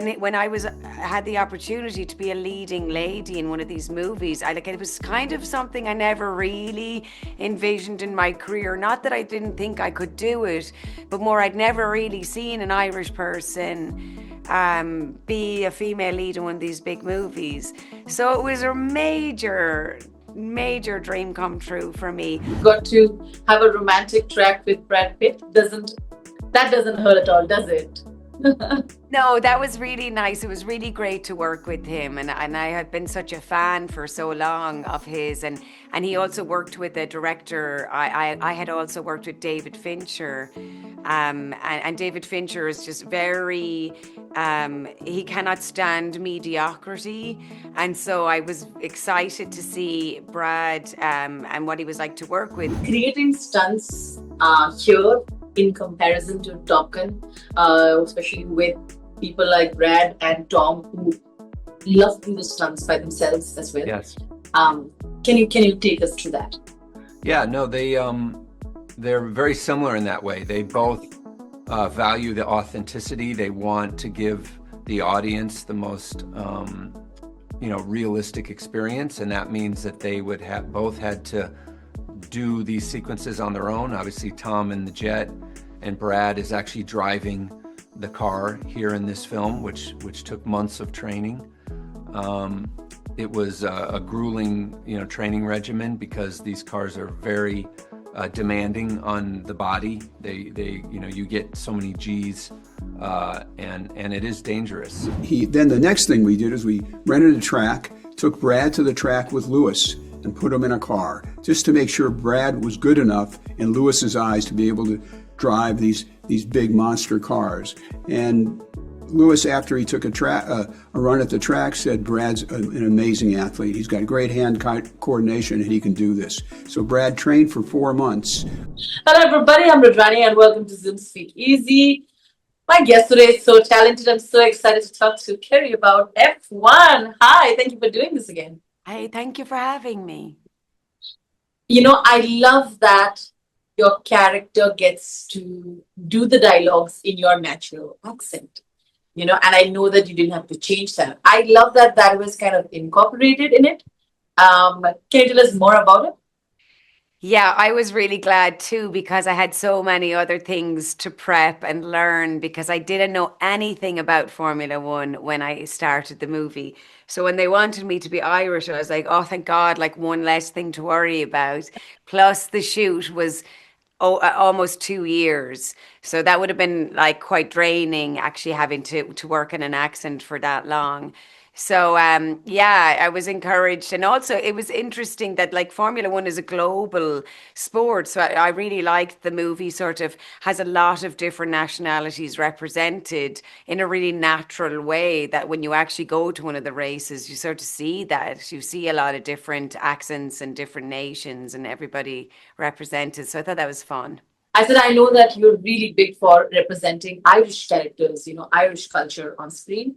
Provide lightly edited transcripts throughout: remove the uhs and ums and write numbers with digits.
when I had the opportunity to be a leading lady in one of these movies, it was kind of something I never really envisioned in my career. Not that I didn't think I could do it, but more I'd never really seen an Irish person be a female lead in one of these big movies. So it was a major dream come true for me. Got to have a romantic track with Brad Pitt. Doesn't hurt at all, does it? No, that was really nice. It was really great to work with him, and I had been such a fan for so long of his, and he also worked with a director. I had also worked with David Fincher, and David Fincher is just very he cannot stand mediocrity, and so I was excited to see Brad and what he was like to work with. Creating stunts here in comparison to Top Gun, especially with people like Brad and Tom who love to do the stunts by themselves as well. Yes. Can you take us through that? Yeah, no, they're very similar in that way. They both value the authenticity. They want to give the audience the most realistic experience, and that means that they would have both had to do these sequences on their own. Obviously, Tom in the jet, and Brad is actually driving the car here in this film, which took months of training. It was a grueling, training regimen because these cars are very demanding on the body. They you get so many G's, and it is dangerous. Then the next thing we did is we rented a track, took Brad to the track with Lewis, and put him in a car just to make sure Brad was good enough in Lewis's eyes to be able to drive these big monster cars. And Lewis, after he took a run at the track, said Brad's an amazing athlete. He's got great hand coordination and he can do this. So Brad trained for 4 months. Hello everybody, I'm Rudrani and welcome to Zoom Speak Easy. My guest today is so talented. I'm so excited to talk to Kerry about F1. Hi, thank you for doing this again. Hey, thank you for having me. I love that your character gets to do the dialogues in your natural accent. And I know that you didn't have to change that. I love that was kind of incorporated in it. Can you tell us more about it? Yeah, I was really glad too because I had so many other things to prep and learn because I didn't know anything about Formula One when I started the movie. So when they wanted me to be Irish, I was like, oh, thank God, like one less thing to worry about. Plus the shoot was almost 2 years. So that would have been like quite draining actually having to work in an accent for that long. So yeah, I was encouraged, and also it was interesting that like Formula One is a global sport. So I really liked the movie. Sort of has a lot of different nationalities represented in a really natural way. That when you actually go to one of the races, you sort of see that you see a lot of different accents and different nations and everybody represented. So I thought that was fun. I said, I know that you're really big for representing Irish characters, Irish culture on screen.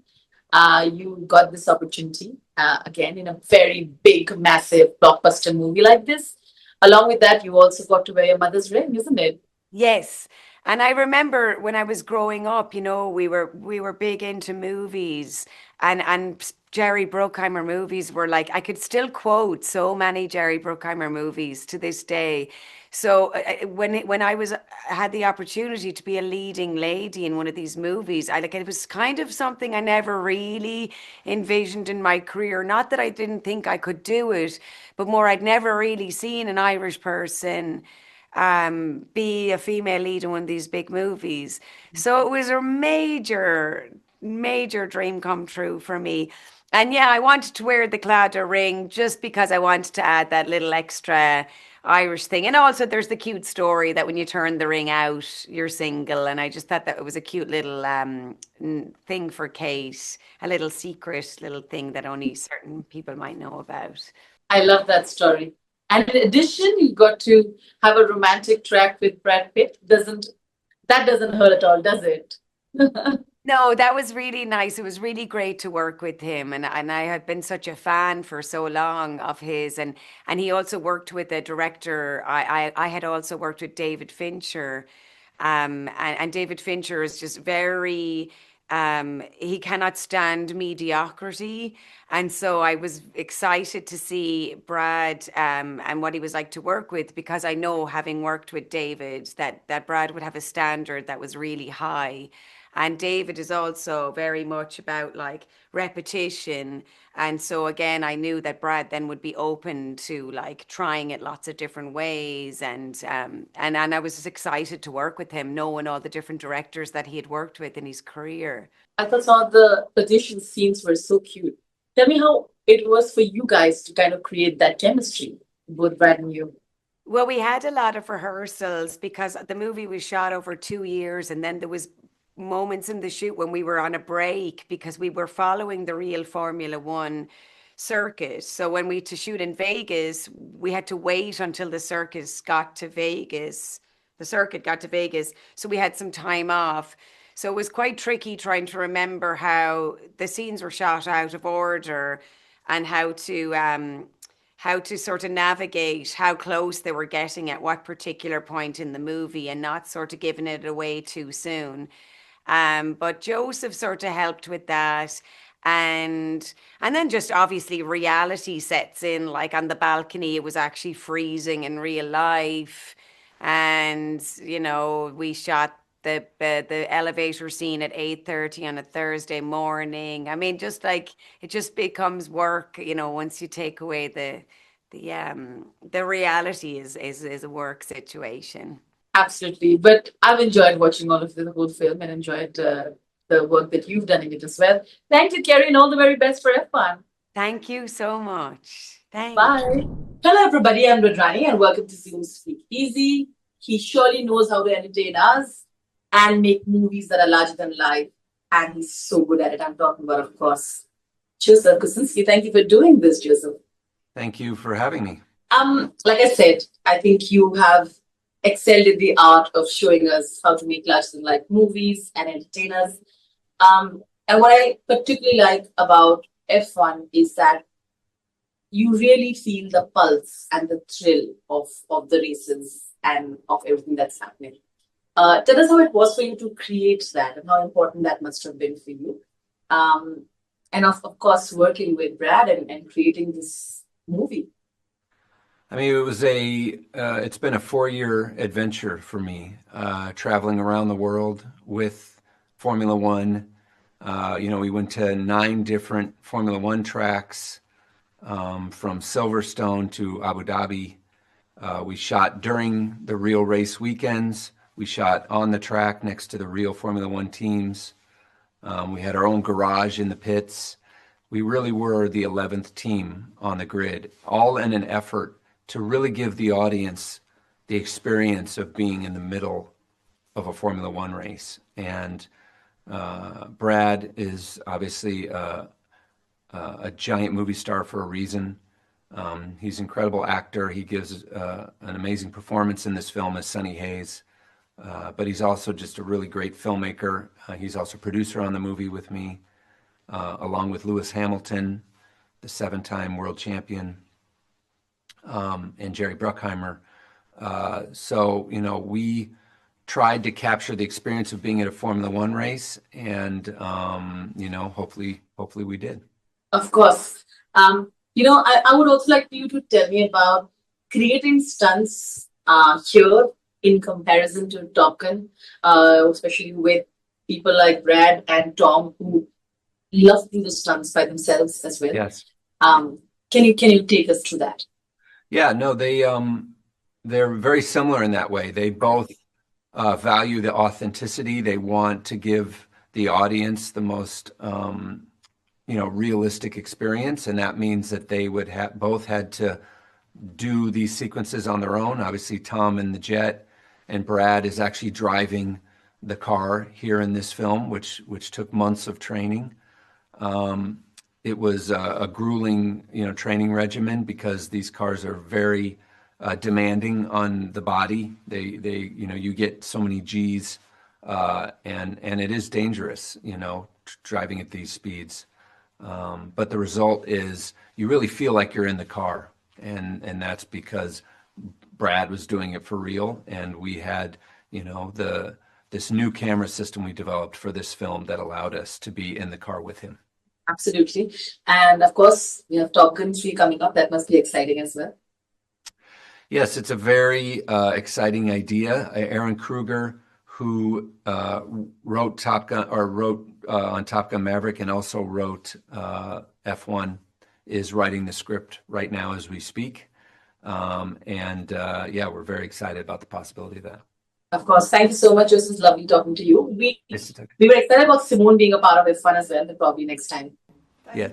You got this opportunity again in a very big, massive blockbuster movie like this. Along with that, you also got to wear your mother's ring, isn't it? Yes. And I remember when I was growing up, we were big into movies, and Jerry Bruckheimer movies were like I could still quote so many Jerry Bruckheimer movies to this day. So when I had the opportunity to be a leading lady in one of these movies, it was kind of something I never really envisioned in my career. Not that I didn't think I could do it, but more I'd never really seen an Irish person be a female lead in one of these big movies. So it was a major dream come true for me. And yeah, I wanted to wear the Claddagh ring just because I wanted to add that little extra Irish thing. And also there's the cute story that when you turn the ring out, you're single. And I just thought that it was a cute little thing for Kate, a little secret little thing that only certain people might know about. I love that story. And in addition, you got to have a romantic track with Brad Pitt. That doesn't hurt at all, does it? No, that was really nice. It was really great to work with him, and I had been such a fan for so long of his, and he also worked with a director. I had also worked with David Fincher, and David Fincher is just very he cannot stand mediocrity. And so I was excited to see Brad and what he was like to work with, because I know, having worked with David, that Brad would have a standard that was really high. And David is also very much about like repetition. And so again, I knew that Brad then would be open to like trying it lots of different ways. And I was just excited to work with him, knowing all the different directors that he had worked with in his career. I thought some of the audition scenes were so cute. Tell me how it was for you guys to kind of create that chemistry, both Brad and you. Well, we had a lot of rehearsals because the movie was shot over 2 years, and then there was moments in the shoot when we were on a break because we were following the real Formula One circuit. So when we to shoot in Vegas, we had to wait until the circus got to Vegas. The circuit got to Vegas, so we had some time off. So it was quite tricky trying to remember how the scenes were shot out of order, and how to sort of navigate how close they were getting at what particular point in the movie, and not sort of giving it away too soon. But Joseph sort of helped with that. And then just obviously reality sets in, like on the balcony, it was actually freezing in real life. And, we shot the elevator scene at 8:30 on a Thursday morning. I mean, just like it just becomes work, once you take away the reality is a work situation. Absolutely. But I've enjoyed watching all of the whole film and enjoyed the work that you've done in it as well. Thank you, Kerry, and all the very best for F1. Thank you so much. Thanks. Bye. Hello, everybody. I'm Rudrani, and welcome to Zoom Speak Easy. He surely knows how to entertain us and make movies that are larger than life. And he's so good at it. I'm talking about, of course, Joseph Kosinski. Thank you for doing this, Joseph. Thank you for having me. Like I said, I think you have excelled in the art of showing us how to make larger than life movies and entertain us. And what I particularly like about F1 is that you really feel the pulse and the thrill of the races and of everything that's happening. Tell us how it was for you to create that and how important that must have been for you. And of course, working with Brad and creating this movie. I mean, it's been a 4-year adventure for me, traveling around the world with Formula One. We went to 9 different Formula One tracks, from Silverstone to Abu Dhabi. We shot during the real race weekends. We shot on the track next to the real Formula One teams. We had our own garage in the pits. We really were the 11th team on the grid, all in an effort to really give the audience the experience of being in the middle of a Formula One race. And Brad is obviously a giant movie star for a reason. He's an incredible actor. He gives an amazing performance in this film as Sonny Hayes. But he's also just a really great filmmaker. He's also producer on the movie with me, along with Lewis Hamilton, the 7-time world champion, and Jerry Bruckheimer. So we tried to capture the experience of being at a Formula One race, and hopefully we did. Of course. I would also like you to tell me about creating stunts here in comparison to Top Gun, especially with people like Brad and Tom who love to do the stunts by themselves as well. Yes. Can you take us through that? Yeah, no, they're very similar in that way. They both value the authenticity. They want to give the audience the most realistic experience, and that means that they would have both had to do these sequences on their own. Obviously, Tom in the jet, and Brad is actually driving the car here in this film, which took months of training. It was a grueling, training regimen because these cars are very demanding on the body. You get so many G's, and it is dangerous, driving at these speeds. But the result is you really feel like you're in the car, and that's because Brad was doing it for real, and we had, the this new camera system we developed for this film that allowed us to be in the car with him. Absolutely. And of course, we have Top Gun 3 coming up. That must be exciting as well. Yes, it's a very exciting idea. Aaron Kruger, who wrote Top Gun or wrote on Top Gun Maverick and also wrote F1, is writing the script right now as we speak. Yeah, we're very excited about the possibility of that. Of course. Thank you so much. This was lovely talking to you. We Nice to talk. were excited about Simone being a part of F1 as well, but probably next time. Yeah,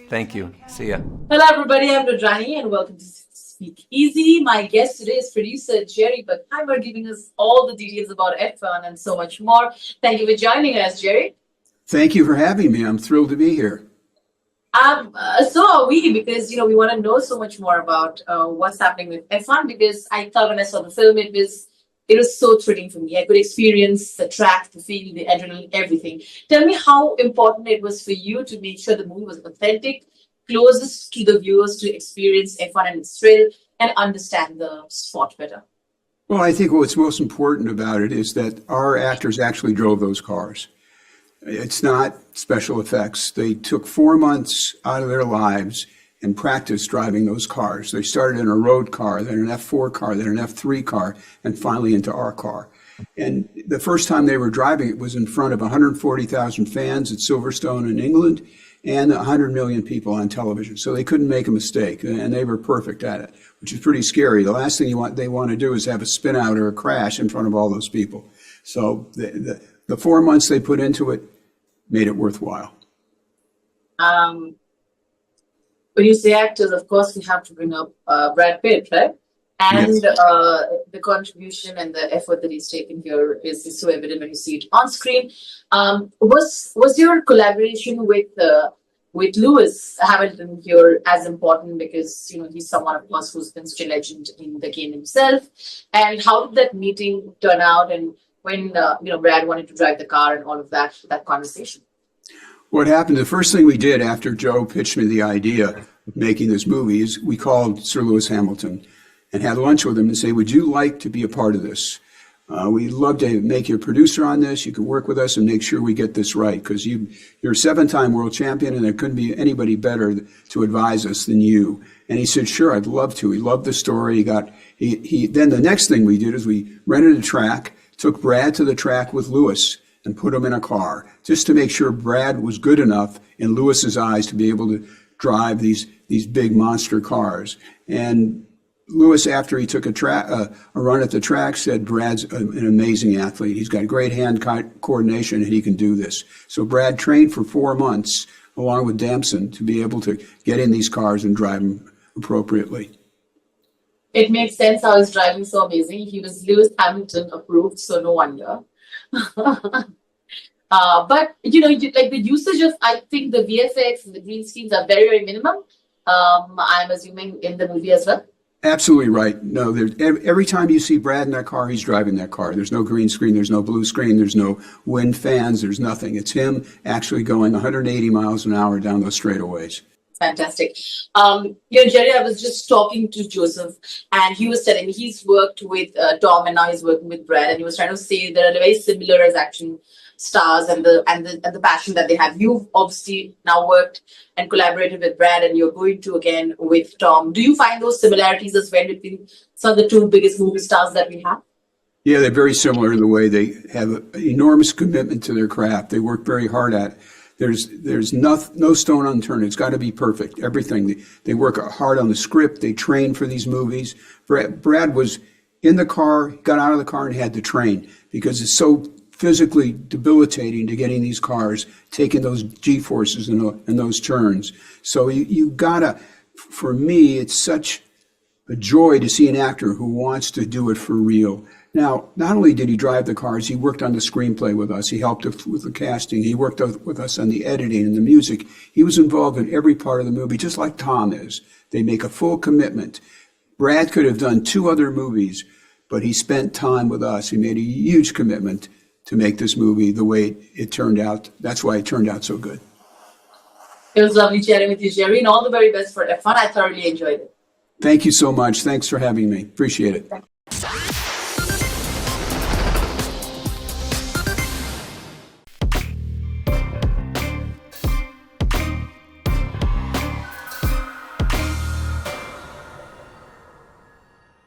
thank you. See ya. Hello, everybody. I'm Rajani, and welcome to Speak Easy. My guest today is producer Jerry Buckheimer, giving us all the details about F1 and so much more. Thank you for joining us, Jerry. Thank you for having me. I'm thrilled to be here. So are we, because we want to know so much more about what's happening with F1. Because I thought when I saw the film, it was so thrilling for me. I could experience the track, the feel, the adrenaline, everything. Tell me how important it was for you to make sure the movie was authentic, closest to the viewers to experience F1 and its thrill and understand the sport better. Well, I think what's most important about it is that our actors actually drove those cars. It's not special effects. They took 4 months out of their lives and practiced driving those cars. They started in a road car, then an F4 car, then an F3 car, and finally into our car. And the first time they were driving it was in front of 140,000 fans at Silverstone in England and 100 million people on television. So they couldn't make a mistake, and they were perfect at it, which is pretty scary. The last thing they want to do is have a spin out or a crash in front of all those people. So the 4 months they put into it made it worthwhile. When you say actors, of course, we have to bring up Brad Pitt, right? And Yes. the contribution and the effort that he's taken here is so evident when you see it on screen. Was your collaboration with Lewis Hamilton here as important, because he's someone, of course, who's been such a legend in the game himself? And how did that meeting turn out? And when Brad wanted to drive the car and all of that conversation? What happened, the first thing we did after Joe pitched me the idea of making this movie is we called Sir Lewis Hamilton and had lunch with him and say, would you like to be a part of this? We'd love to make you a producer on this. You can work with us and make sure we get this right, because you're a 7-time world champion and there couldn't be anybody better to advise us than you. And he said, sure, I'd love to. He loved the story. Then the next thing we did is we rented a track, took Brad to the track with Lewis and put him in a car just to make sure Brad was good enough in Lewis's eyes to be able to drive these big monster cars. And Lewis, after he took a run at the track, said Brad's an amazing athlete. He's got great hand coordination and he can do this. So Brad trained for 4 months along with Damson to be able to get in these cars and drive them appropriately. It makes sense how he's driving so amazing. He was Lewis Hamilton approved, so no wonder. But like the usage of, I think the VFX and the green screens are very, very minimum. I'm assuming in the movie as well. Absolutely right. No, every time you see Brad in that car, he's driving that car. There's no green screen, there's no blue screen, there's no wind fans, there's nothing. It's him actually going 180 miles an hour down those straightaways. Fantastic. Jerry, I was just talking to Joseph, and he was telling me he's worked with Tom, and now he's working with Brad, and he was trying to say they're very similar as action stars and the passion that they have. You've obviously now worked and collaborated with Brad, and you're going to again with Tom. Do you find those similarities as well between some of the two biggest movie stars that we have? Yeah, they're very similar in the way they have an enormous commitment to their craft. They work very hard at it. There's no stone unturned. It's got to be perfect. Everything. They work hard on the script. They train for these movies. Brad was in the car, got out of the car, and had to train because it's so physically debilitating to get in these cars, taking those G-forces and those turns. So you gotta. For me, it's such a joy to see an actor who wants to do it for real. Now, not only did he drive the cars, he worked on the screenplay with us. He helped with the casting. He worked with us on the editing and the music. He was involved in every part of the movie, just like Tom is. They make a full commitment. Brad could have done 2 other movies, but he spent time with us. He made a huge commitment to make this movie the way it turned out. That's why it turned out so good. It was lovely chatting with you, Jerry, and all the very best for F1. I thoroughly enjoyed it. Thank you so much. Thanks for having me. Appreciate it.